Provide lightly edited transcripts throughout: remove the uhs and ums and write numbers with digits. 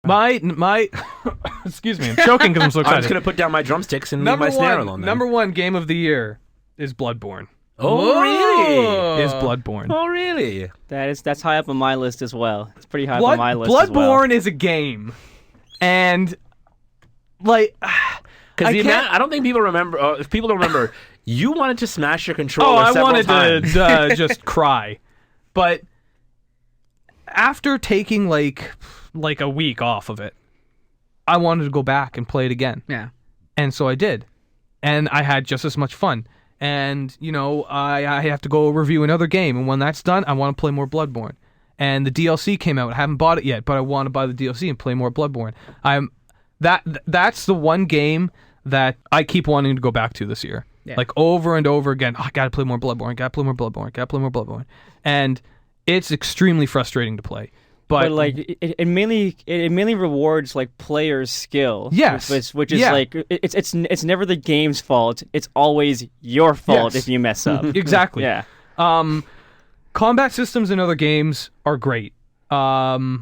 My excuse me, I'm choking because I'm so excited. I'm just gonna put down my drumsticks and leave my snare alone. Then. Number one game of the year is Bloodborne. Oh, really? Is Bloodborne. Oh, really? That's high up on my list as well. It's pretty high up on my list as well. Bloodborne is a game, and like, because I don't think people remember. If people don't remember, you wanted to smash your controller. I wanted times. to just cry, but after taking like a week off of it, I wanted to go back and play it again. Yeah, and so I did, and I had just as much fun. And, you know, I have to go review another game. And when that's done, I want to play more Bloodborne. And the DLC came out. I haven't bought it yet, but I want to buy the DLC and play more Bloodborne. That's the one game that I keep wanting to go back to this year. Yeah. Like, over and over again. Oh, I got to play more Bloodborne. And it's extremely frustrating to play. But like it mainly rewards like players' skill. Yes, which is like it's never the game's fault. It's always your fault if you mess up. Exactly. Yeah. Combat systems in other games are great. The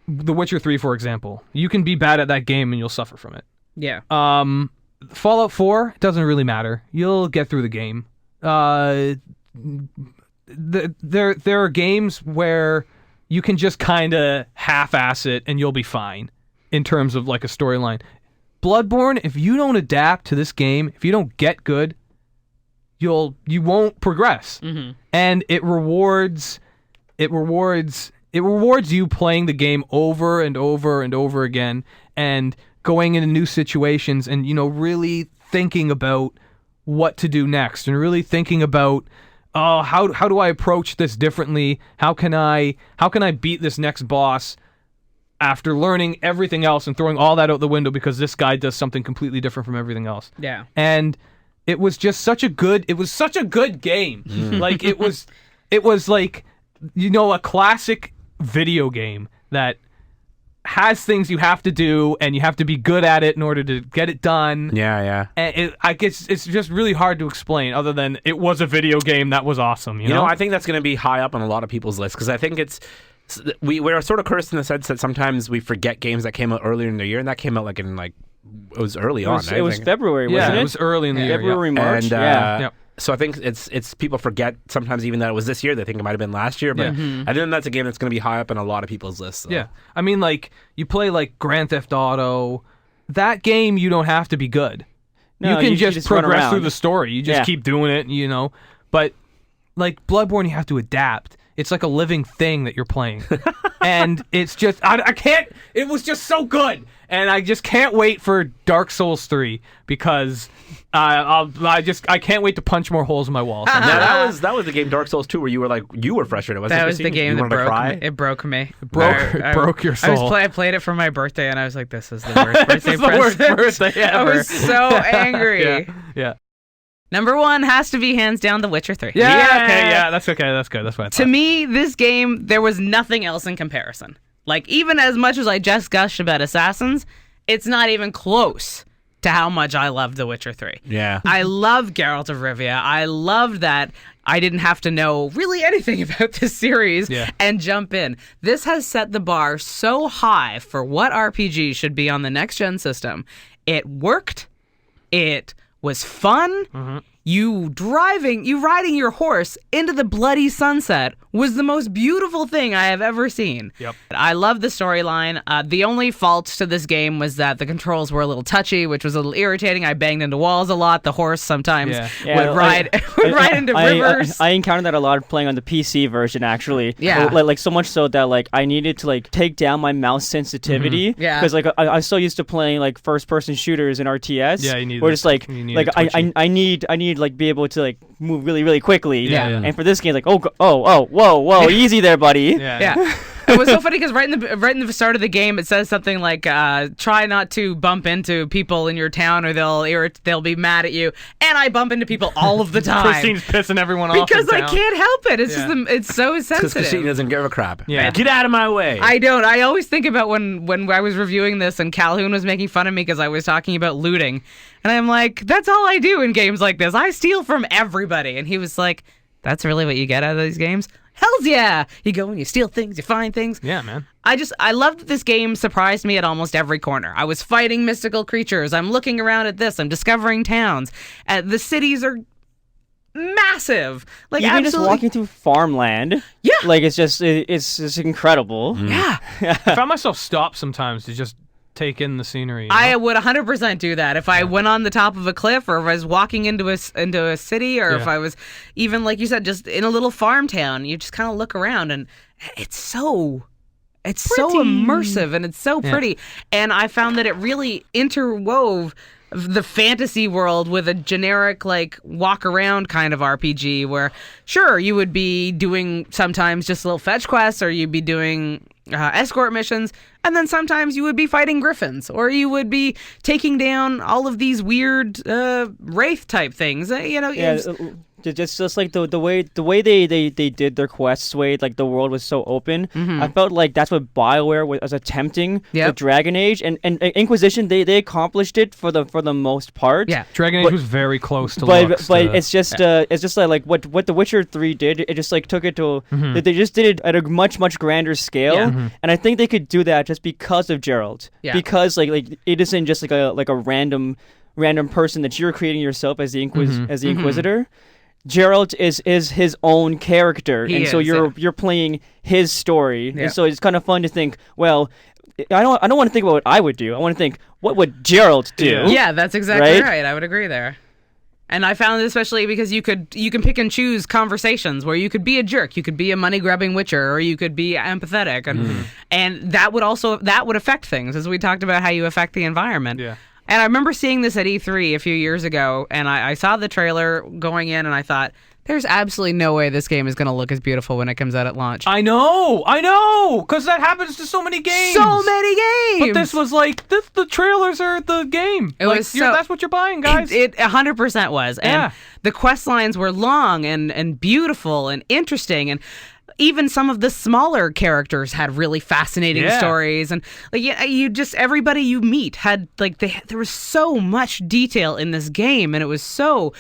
Witcher 3, for example, you can be bad at that game and you'll suffer from it. Yeah. Fallout 4 doesn't really matter. You'll get through the game. There are games where you can just kind of half-ass it and you'll be fine in terms of like a storyline. Bloodborne, if you don't adapt to this game, if you don't get good, you won't progress. Mm-hmm. And it rewards you playing the game over and over and over again and going into new situations and, you know, really thinking about what to do next and really thinking about how do I approach this differently? How can I beat this next boss after learning everything else and throwing all that out the window because this guy does something completely different from everything else? Yeah. And it was just such a good game. Like it was like, you know, a classic video game that has things you have to do and you have to be good at it in order to get it done. Yeah. And I guess it's just really hard to explain other than it was a video game that was awesome. You know, I think that's going to be high up on a lot of people's lists because I think we're sort of cursed in the sense that sometimes we forget games that came out earlier in the year, and that came out like it was early on. It was February, wasn't it? It was early in the year. February, March. And, so I think it's people forget sometimes even that it was this year. They think it might have been last year, but I think that's a game that's going to be high up on a lot of people's lists. So. Yeah, I mean, like you play like Grand Theft Auto, that game you don't have to be good. No, you can just progress through the story. You just keep doing it, you know. But like Bloodborne, you have to adapt. It's like a living thing that you're playing, and it's just I can't. It was just so good, and I just can't wait for Dark Souls 3 because I can't wait to punch more holes in my walls. Now that was the game Dark Souls 2 where you were frustrated. That was the game that broke me. It broke me. It broke your soul. I played it for my birthday, and I was like, "This is the worst birthday present." Worst birthday ever. I was so angry. Yeah. Number one has to be hands down The Witcher 3. Yeah, that's okay. That's good. That's what I thought. To me, this game, there was nothing else in comparison. Like, even as much as I just gushed about Assassins, it's not even close to how much I loved The Witcher 3. Yeah. I love Geralt of Rivia. I loved that I didn't have to know really anything about this series and jump in. This has set the bar so high for what RPG should be on the next-gen system. It worked. It was fun. Mm-hmm. You riding your horse into the bloody sunset was the most beautiful thing I have ever seen. Yep. I love the storyline. The only fault to this game was that the controls were a little touchy, which was a little irritating. I banged into walls a lot. The horse sometimes would ride into rivers. I encountered that a lot playing on the PC version, actually. Yeah. Like so much so that like I needed to like take down my mouse sensitivity. Mm-hmm. Yeah. Because like I'm so used to playing like first person shooters in RTS. Yeah, you need. Or just like I need like be able to like move really really quickly. Yeah. And for this game, like whoa, easy there, buddy. Yeah. It was so funny because right in the start of the game, it says something like, "Try not to bump into people in your town, or they'll be mad at you." And I bump into people all of the time. Christine's pissing everyone off because I can't help it. It's just it's so sensitive. Because Christine doesn't give a crap. Yeah. Get out of my way. I don't. I always think about when I was reviewing this and Calhoun was making fun of me because I was talking about looting, and I'm like, that's all I do in games like this. I steal from everybody, and he was like, That's really what you get out of these games? Hells yeah! You go and you steal things, you find things. Yeah, man. I love that this game surprised me at almost every corner. I was fighting mystical creatures. I'm looking around at this. I'm discovering towns. The cities are massive. Like, even absolutely. just walking through farmland. Yeah. Like, it's just incredible. Yeah. I found myself stop sometimes to just take in the scenery. I would 100% do that if I went on the top of a cliff, or if I was walking into a city, or if I was even, like you said, just in a little farm town. You just kind of look around, and it's so immersive, and it's so pretty. And I found that it really interwove the fantasy world with a generic, like, walk around kind of RPG where, sure, you would be doing sometimes just little fetch quests, or you'd be doing escort missions, and then sometimes you would be fighting griffins, or you would be taking down all of these weird wraith type things. Just like the way they did their quests, Wade, like the world was so open. I felt like that's what BioWare was attempting with Dragon Age, and Inquisition. They accomplished it for the most part. Yeah, Dragon Age was very close to. But it's just like what The Witcher 3 did. It just like took it to they just did it at a much grander scale, and I think they could do that just because of Geralt. Yeah. Because like it isn't just like a random person that you're creating yourself as the Inquisitor. Geralt is his own character, so you're playing his story, and so it's kind of fun to think. Well, I don't want to think about what I would do. I want to think, what would Geralt do? Yeah, that's exactly right. I would agree there. And I found it especially because you can pick and choose conversations where you could be a jerk, you could be a money grabbing witcher, or you could be empathetic, and that would affect things, as we talked about how you affect the environment. Yeah. And I remember seeing this at E3 a few years ago, and I saw the trailer going in, and I thought, there's absolutely no way this game is going to look as beautiful when it comes out at launch. I know, because that happens to so many games. So many games! But this was like, the trailers are the game. That's what you're buying, guys. It 100% was. And the quest lines were long and beautiful and interesting, and even some of the smaller characters had really fascinating stories, and like everybody you meet had there was so much detail in this game, and it was so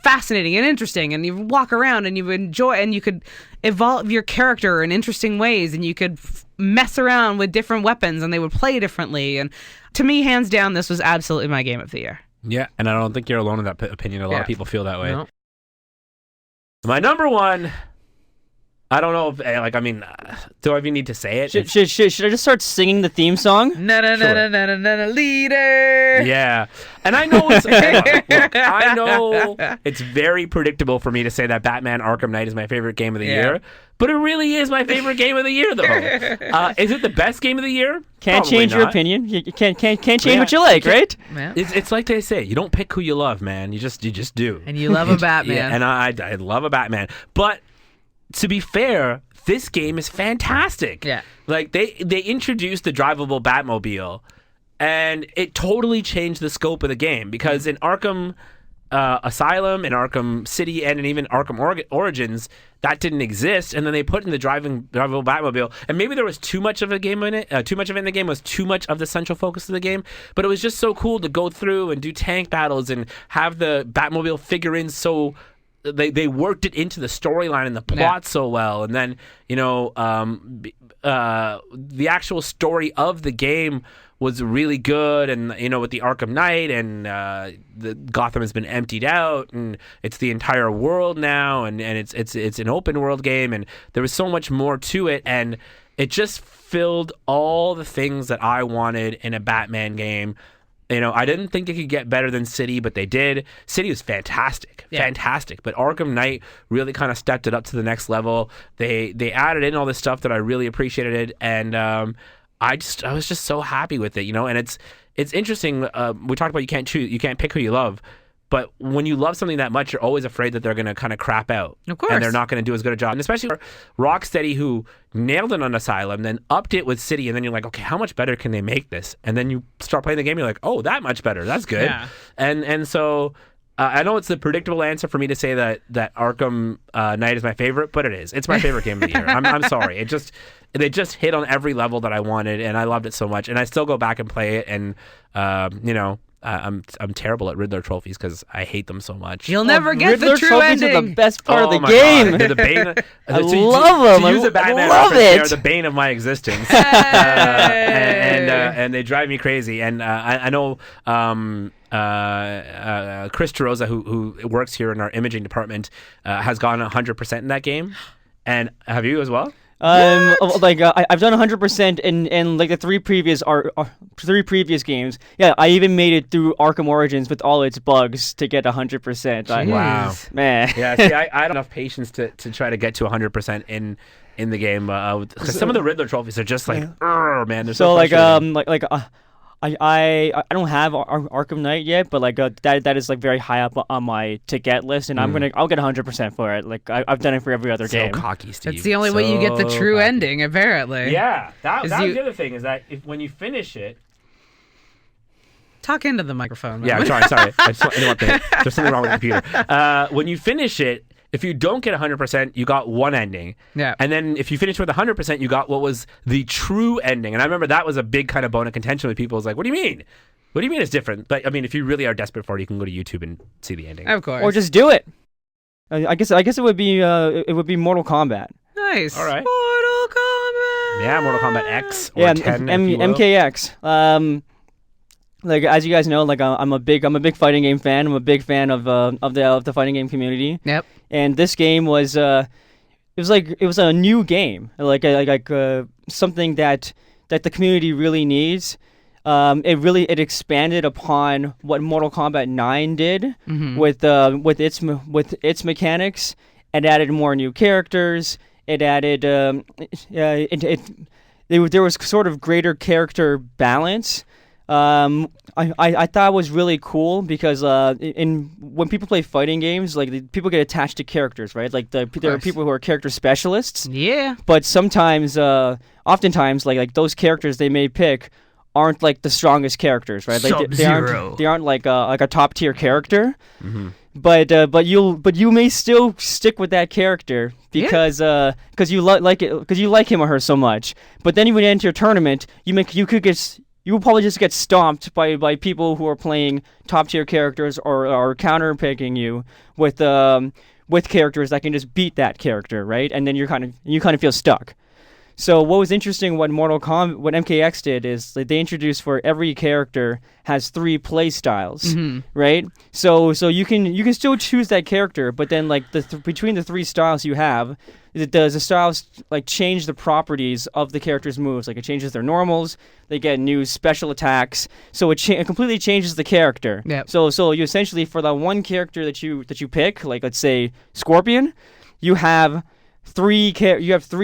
fascinating and interesting. And you walk around and you enjoy, and you could evolve your character in interesting ways, and you could mess around with different weapons, and they would play differently. And to me, hands down, this was absolutely my game of the year. Yeah, and I don't think you're alone in that opinion. A lot of people feel that way. No. My number one. I don't know if, do I even need to say it? Should I just start singing the theme song? Na leader. Yeah. And I know I know it's very predictable for me to say that Batman Arkham Knight is my favorite game of the year, but it really is my favorite game of the year, though. Is it the best game of the year? Can't Probably change not. your opinion. You can't change what you like, right? Yeah. It's like they say, you don't pick who you love, man. You just do. And you love a Batman. Yeah, and I love a Batman. But to be fair, this game is fantastic. Yeah. Like, they introduced the drivable Batmobile, and it totally changed the scope of the game, because in Arkham Asylum, in Arkham City, and in even Arkham Origins, that didn't exist, and then they put in the drivable Batmobile, and maybe there was too much of a game in it. Too much of it in the game was too much of the central focus of the game, but it was just so cool to go through and do tank battles and have the Batmobile figure in so. They worked it into the storyline and the plot so well, and then the actual story of the game was really good, and with the Arkham Knight, and the Gotham has been emptied out, and it's the entire world now, and it's an open world game, and there was so much more to it, and it just filled all the things that I wanted in a Batman game. I didn't think it could get better than City, but they did. City was fantastic. But Arkham Knight really kind of stepped it up to the next level. They added in all this stuff that I really appreciated, and I was just so happy with it, And it's interesting. We talked about you can't pick who you love. But when you love something that much, you're always afraid that they're going to kind of crap out. Of course. And they're not going to do as good a job. And especially for Rocksteady, who nailed it on Asylum, then upped it with City, and then you're like, okay, how much better can they make this? And then you start playing the game, you're like, oh, that much better. That's good. Yeah. And so I know it's the predictable answer for me to say that Arkham Knight is my favorite, but it is. It's my favorite game of the year. I'm sorry. They just hit on every level that I wanted, and I loved it so much. And I still go back and play it, and I'm terrible at Riddler trophies because I hate them so much. You'll never get Riddler the true trophies ending. are the best part of the my game. God. They're the bane. I love them. To use a Batman I love reference, it. they are the bane of my existence, and they drive me crazy. And I know Chris Tarosa, who works here in our imaging department, has gone 100% in that game. And have you as well? I've done 100% in like the three previous games. Yeah, I even made it through Arkham Origins with all its bugs to get 100%. Wow, man. Yeah, see, I don't have enough patience to try to get to 100% in the game. Because some of the Riddler trophies are just like, man, they're so frustrating. I don't have Arkham Knight yet, but like that is like very high up on my to get list, and I'll get 100% for it. Like I've done it for every other game. So cocky, Steve. That's the only way you get the true ending, apparently. Yeah, that was the other thing is that when you finish it. Talk into the microphone. Man. Yeah, I'm sorry. I just didn't want there's something wrong with the computer. When you finish it, if you don't get 100%, you got one ending. Yeah. And then if you finish with 100%, you got what was the true ending. And I remember that was a big kind of bone of contention with people. It was like, what do you mean? What do you mean it's different? But I mean, if you really are desperate for it, you can go to YouTube and see the ending. Of course. Or just do it. I guess it would be Mortal Kombat. Nice. All right. Mortal Kombat. Yeah, Mortal Kombat X or 10, if you will. MKX. Like as you guys know, like I'm a big fighting game fan. I'm a big fan of the fighting game community. Yep. And this game was it was a new game, like something that the community really needs. It expanded upon what Mortal Kombat 9 did with its mechanics. It added more new characters. It added there was sort of greater character balance. I thought it was really cool because when people play fighting games, like people get attached to characters, right? Like there are people who are character specialists. Yeah. But sometimes, oftentimes, like those characters they may pick aren't like the strongest characters, right? Like they aren't like a top tier character. Mm-hmm. But you may still stick with that character because you like it because you like him or her so much. But then when you enter your tournament, you will probably just get stomped by people who are playing top tier characters or counter picking you with characters that can just beat that character, right? And then you kind of feel stuck. So what was interesting, what MKX did is they introduced for every character has 3 play styles, right? So you can still choose that character, but then like between the 3 styles you have, the styles like change the properties of the character's moves. Like it changes their normals, they get new special attacks, so it completely changes the character. Yep. So you essentially for the one character that you pick, like let's say Scorpion, you have 3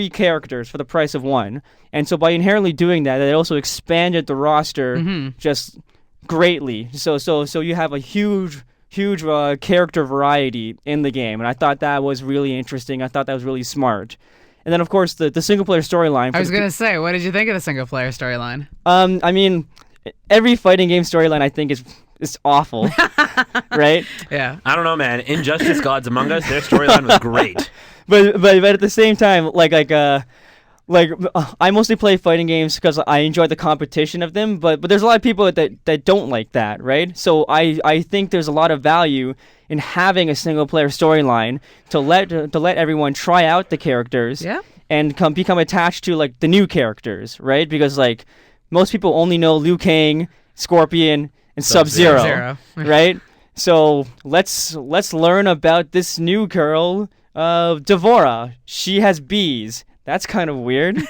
characters for the price of 1. And so by inherently doing that, it also expanded the roster just greatly. So you have a huge character variety in the game, and I thought that was really interesting. I thought that was really smart. And then of course the single player storyline. I was gonna say, what did you think of the single player storyline? I mean, every fighting game storyline I think is awful, right? Yeah. I don't know, man. Injustice: Gods Among Us, their storyline was great. But at the same time, I mostly play fighting games because I enjoy the competition of them. But there's a lot of people that don't like that, right? So I think there's a lot of value in having a single player storyline to let everyone try out the characters, and become attached to like the new characters, right? Because like most people only know Liu Kang, Scorpion, and Sub-Zero. Right? So let's learn about this new girl. Devora, she has bees. That's kind of weird.